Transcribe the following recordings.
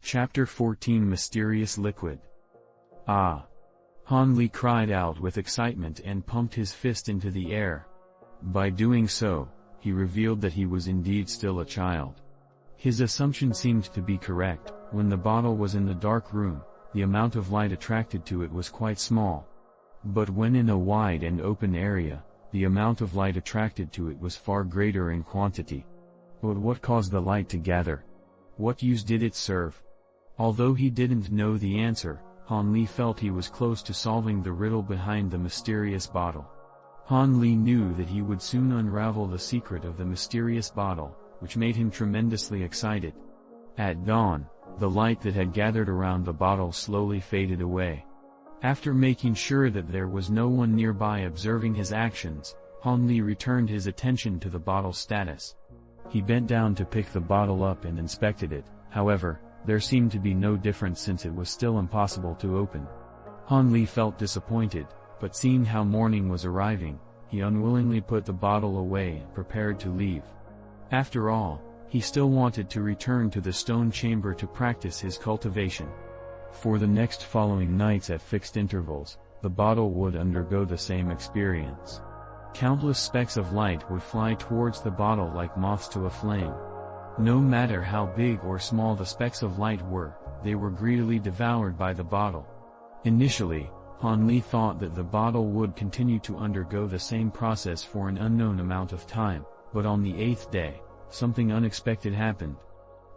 Chapter 14 Mysterious Liquid. Ah! Han Li cried out with excitement and pumped his fist into the air. By doing so, he revealed that he was indeed still a child. His assumption seemed to be correct. When the bottle was in the dark room, the amount of light attracted to it was quite small. But when in a wide and open area, the amount of light attracted to it was far greater in quantity. But what caused the light to gather? What use did it serve? Although he didn't know the answer, Han Li felt he was close to solving the riddle behind the mysterious bottle. Han Li knew that he would soon unravel the secret of the mysterious bottle, which made him tremendously excited. At dawn, the light that had gathered around the bottle slowly faded away. After making sure that there was no one nearby observing his actions, Han Li returned his attention to the bottle's status. He bent down to pick the bottle up and inspected it. However, there seemed to be no difference since it was still impossible to open. Han Li felt disappointed, but seeing how morning was arriving, he unwillingly put the bottle away and prepared to leave. After all, he still wanted to return to the stone chamber to practice his cultivation. For the next following nights at fixed intervals, the bottle would undergo the same experience. Countless specks of light would fly towards the bottle like moths to a flame. No matter how big or small the specks of light were, they were greedily devoured by the bottle. Initially, Han Li thought that the bottle would continue to undergo the same process for an unknown amount of time, but on the 8th day, something unexpected happened.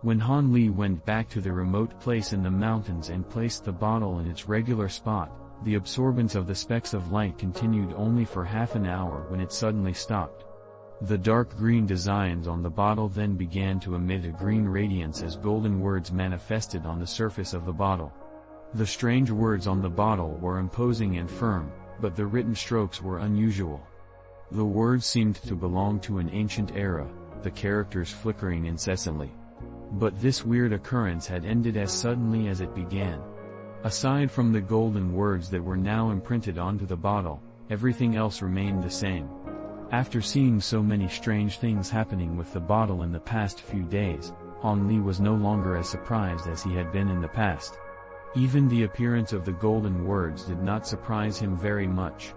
When Han Li went back to the remote place in the mountains and placed the bottle in its regular spot, the absorbance of the specks of light continued only for half an hour when it suddenly stopped. The dark green designs on the bottle then began to emit a green radiance as golden words manifested on the surface of the bottle. The strange words on the bottle were imposing and firm, but the written strokes were unusual. The words seemed to belong to an ancient era, the characters flickering incessantly. But this weird occurrence had ended as suddenly as it began. Aside from the golden words that were now imprinted onto the bottle, everything else remained the same. After seeing so many strange things happening with the bottle in the past few days, Han Li was no longer as surprised as he had been in the past. Even the appearance of the golden words did not surprise him very much.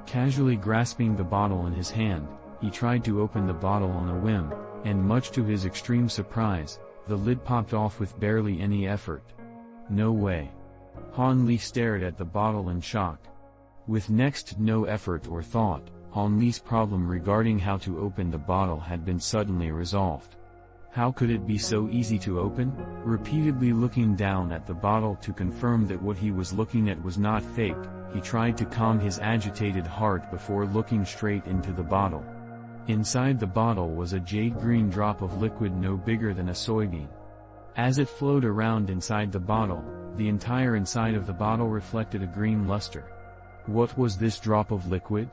Casually grasping the bottle in his hand, he tried to open the bottle on a whim, and much to his extreme surprise, the lid popped off with barely any effort. No way. Han Li stared at the bottle in shock. With next to no effort or thought, Han Li's problem regarding how to open the bottle had been suddenly resolved. How could it be so easy to open? Repeatedly looking down at the bottle to confirm that what he was looking at was not fake, he tried to calm his agitated heart before looking straight into the bottle. Inside the bottle was a jade-green drop of liquid no bigger than a soybean. As it flowed around inside the bottle, the entire inside of the bottle reflected a green luster. What was this drop of liquid?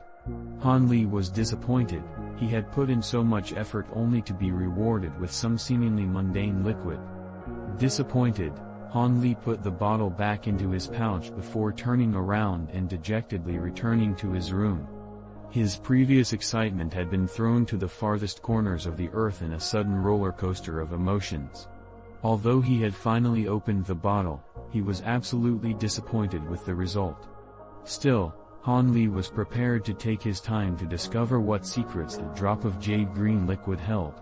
Han Li was disappointed. He had put in so much effort only to be rewarded with some seemingly mundane liquid. Disappointed, Han Li put the bottle back into his pouch before turning around and dejectedly returning to his room. His previous excitement had been thrown to the farthest corners of the earth in a sudden roller coaster of emotions. Although he had finally opened the bottle, he was absolutely disappointed with the result. Still, Han Li was prepared to take his time to discover what secrets the drop of jade-green liquid held.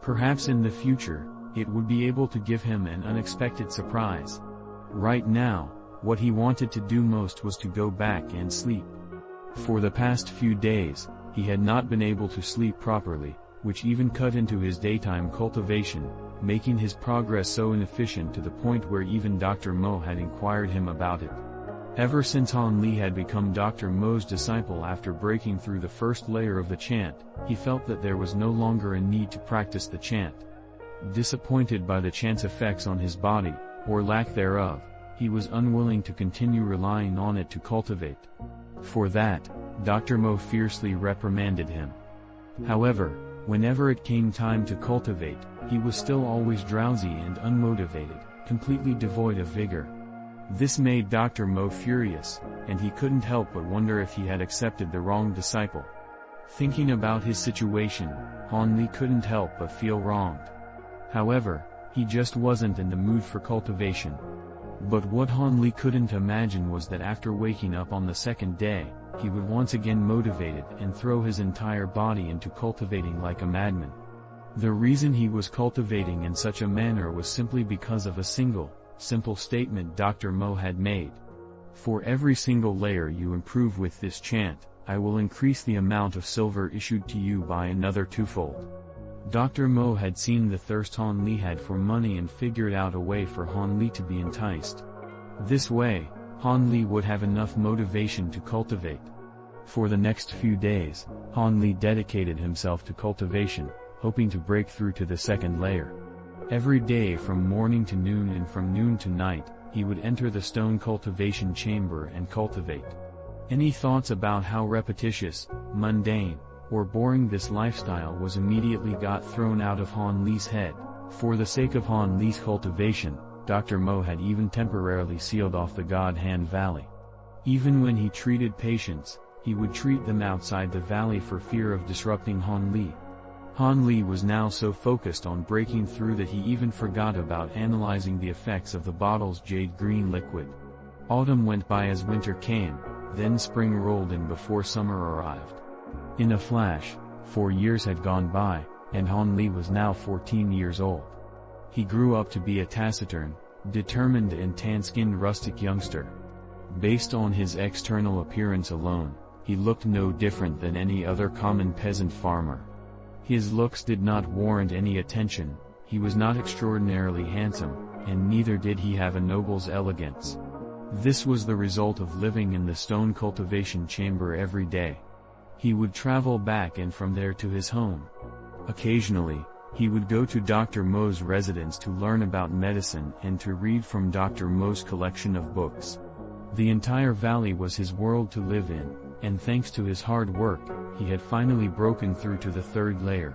Perhaps in the future, it would be able to give him an unexpected surprise. Right now, what he wanted to do most was to go back and sleep. For the past few days, he had not been able to sleep properly, which even cut into his daytime cultivation, making his progress so inefficient to the point where even Dr. Mo had inquired him about it. Ever since Han Li had become Dr. Mo's disciple after breaking through the first layer of the chant, he felt that there was no longer a need to practice the chant. Disappointed by the chant's effects on his body, or lack thereof, he was unwilling to continue relying on it to cultivate. For that, Dr. Mo fiercely reprimanded him. However, whenever it came time to cultivate, he was still always drowsy and unmotivated, completely devoid of vigor. This made Dr. Mo furious, and he couldn't help but wonder if he had accepted the wrong disciple. Thinking about his situation, Han Li couldn't help but feel wronged. However, He just wasn't in the mood for cultivation. But what Han Li couldn't imagine was that after waking up on the second day, he would once again motivated and throw his entire body into cultivating like a madman. The reason he was cultivating in such a manner was simply because of a simple statement Dr. Mo had made. For every single layer you improve with this chant, I will increase the amount of silver issued to you by another twofold. Dr. Mo had seen the thirst Han Li had for money and figured out a way for Han Li to be enticed. This way, Han Li would have enough motivation to cultivate. For the next few days, Han Li dedicated himself to cultivation, hoping to break through to the second layer. Every day from morning to noon and from noon to night, he would enter the stone cultivation chamber and cultivate. Any thoughts about how repetitious, mundane, or boring this lifestyle was immediately got thrown out of Han Li's head. For the sake of Han Li's cultivation, Dr. Mo had even temporarily sealed off the God Hand Valley. Even when he treated patients, he would treat them outside the valley for fear of disrupting Han Li. Han Li was now so focused on breaking through that he even forgot about analyzing the effects of the bottle's jade green liquid. Autumn went by as winter came, then spring rolled in before summer arrived. In a flash, 4 years had gone by, and Han Li was now 14 years old. He grew up to be a taciturn, determined and tan-skinned rustic youngster. Based on his external appearance alone, he looked no different than any other common peasant farmer. His looks did not warrant any attention, he was not extraordinarily handsome, and neither did he have a noble's elegance. This was the result of living in the stone cultivation chamber every day. He would travel back and from there to his home. Occasionally, he would go to Dr. Mo's residence to learn about medicine and to read from Dr. Mo's collection of books. The entire valley was his world to live in, and thanks to his hard work, he had finally broken through to the third layer.